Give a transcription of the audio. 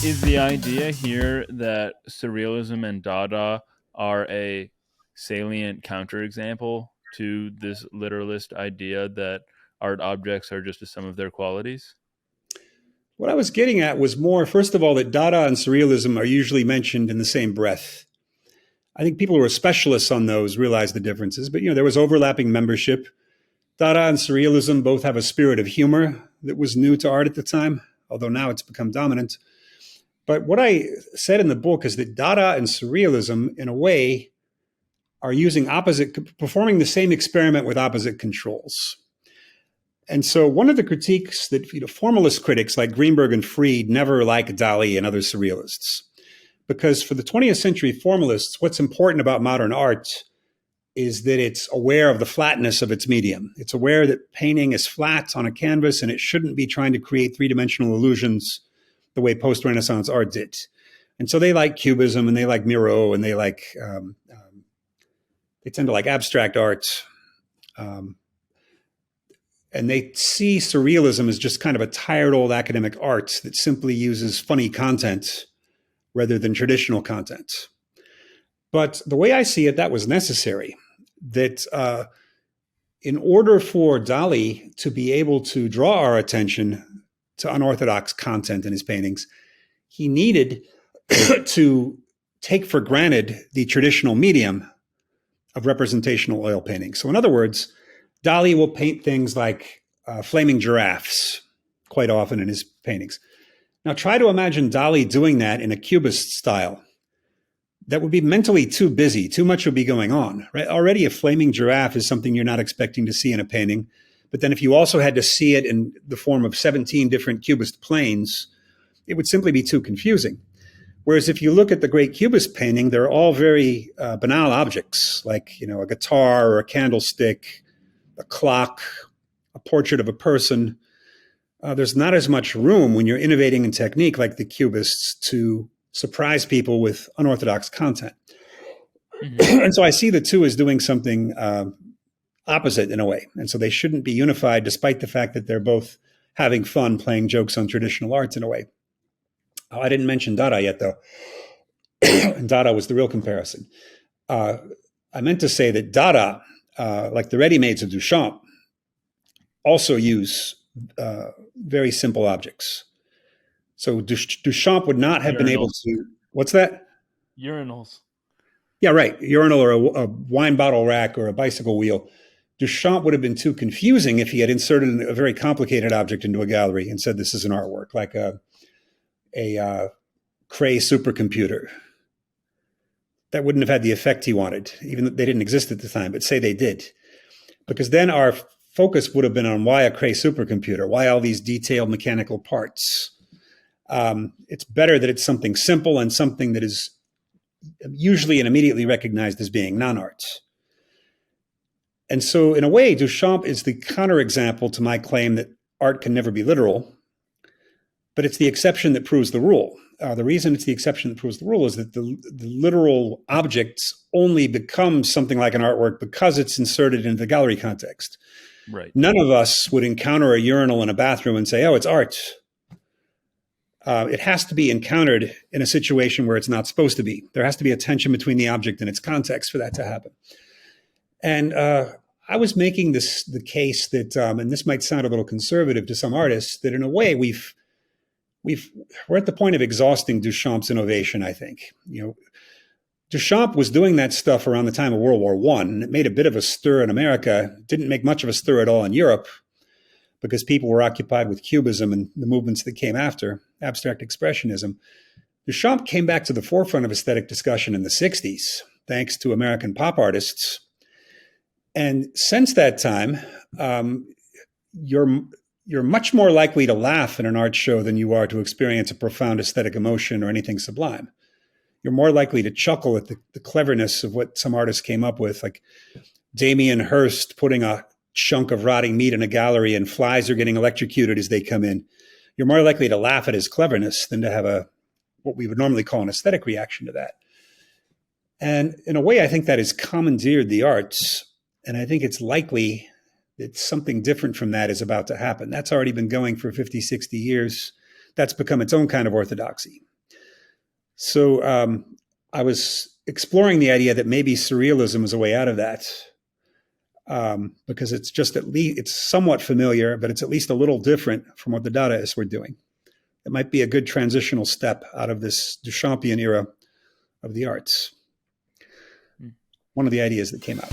Is the idea here that surrealism and Dada are a salient counterexample to this literalist idea that art objects are just a sum of their qualities? What I was getting at was more, first of all, that Dada and Surrealism are usually mentioned in the same breath. I think people who are specialists on those realize the differences, but there was overlapping membership. Dada and Surrealism both have a spirit of humor that was new to art at the time, although now it's become dominant. But what I said in the book is that Dada and Surrealism, in a way, are performing the same experiment with opposite controls. And so one of the critiques that formalist critics like Greenberg and Fried never like Dali and other surrealists, because for the 20th century formalists, what's important about modern art is that it's aware of the flatness of its medium. It's aware that painting is flat on a canvas and it shouldn't be trying to create three-dimensional illusions the way post-Renaissance art did. And so they like Cubism and they like Miro and they tend to like abstract art. And they see surrealism as just kind of a tired old academic art that simply uses funny content rather than traditional content. But the way I see it, that was necessary. That in order for Dali to be able to draw our attention to unorthodox content in his paintings, he needed to take for granted the traditional medium of representational oil painting. So in other words, Dali will paint things like flaming giraffes quite often in his paintings. Now try to imagine Dali doing that in a Cubist style. That would be mentally too busy. Too much would be going on, right? Already a flaming giraffe is something you're not expecting to see in a painting. But then if you also had to see it in the form of 17 different Cubist planes, it would simply be too confusing. Whereas if you look at the great Cubist painting, they're all very banal objects, like a guitar or a candlestick, a clock, a portrait of a person. There's not as much room when you're innovating in technique like the Cubists to surprise people with unorthodox content. Mm-hmm. And so I see the two as doing something opposite in a way. And so they shouldn't be unified despite the fact that they're both having fun playing jokes on traditional arts in a way. I didn't mention Dada yet, though. And Dada was the real comparison. I meant to say that Dada, like the ready-mades of Duchamp, also use very simple objects. So Duchamp would not have been able to. What's that? Urinals. Yeah, right. Urinal or a wine bottle rack or a bicycle wheel. Duchamp would have been too confusing if he had inserted a very complicated object into a gallery and said this is an artwork, like a Cray supercomputer. That wouldn't have had the effect he wanted, even though they didn't exist at the time, but say they did. Because then our focus would have been on why a Cray supercomputer, why all these detailed mechanical parts. It's better that it's something simple and something that is usually and immediately recognized as being non-art. And so in a way, Duchamp is the counterexample to my claim that art can never be literal, but it's the exception that proves the rule. The reason it's the exception that proves the rule is that the literal objects only become something like an artwork because it's inserted into the gallery context. Right. None of us would encounter a urinal in a bathroom and say, oh, it's art. It has to be encountered in a situation where it's not supposed to be. There has to be a tension between the object and its context for that to happen. And I was making the case that, and this might sound a little conservative to some artists, that in a way we're at the point of exhausting Duchamp's innovation, I think. Duchamp was doing that stuff around the time of World War I, and it made a bit of a stir in America. Didn't make much of a stir at all in Europe because people were occupied with Cubism and the movements that came after, abstract expressionism. Duchamp came back to the forefront of aesthetic discussion in the 60s, thanks to American pop artists. And since that time, you're much more likely to laugh in an art show than you are to experience a profound aesthetic emotion or anything sublime. You're more likely to chuckle at the cleverness of what some artists came up with, like Damien Hirst putting a chunk of rotting meat in a gallery and flies are getting electrocuted as they come in. You're more likely to laugh at his cleverness than to have what we would normally call an aesthetic reaction to that. And in a way, I think that has commandeered the arts. And I think it's likely that something different from that is about to happen. That's already been going for 50, 60 years. That's become its own kind of orthodoxy. So I was exploring the idea that maybe surrealism is a way out of that, because it's just at least it's somewhat familiar, but it's at least a little different from what the Dadaists were doing. It might be a good transitional step out of this Duchampian era of the arts. One of the ideas that came out.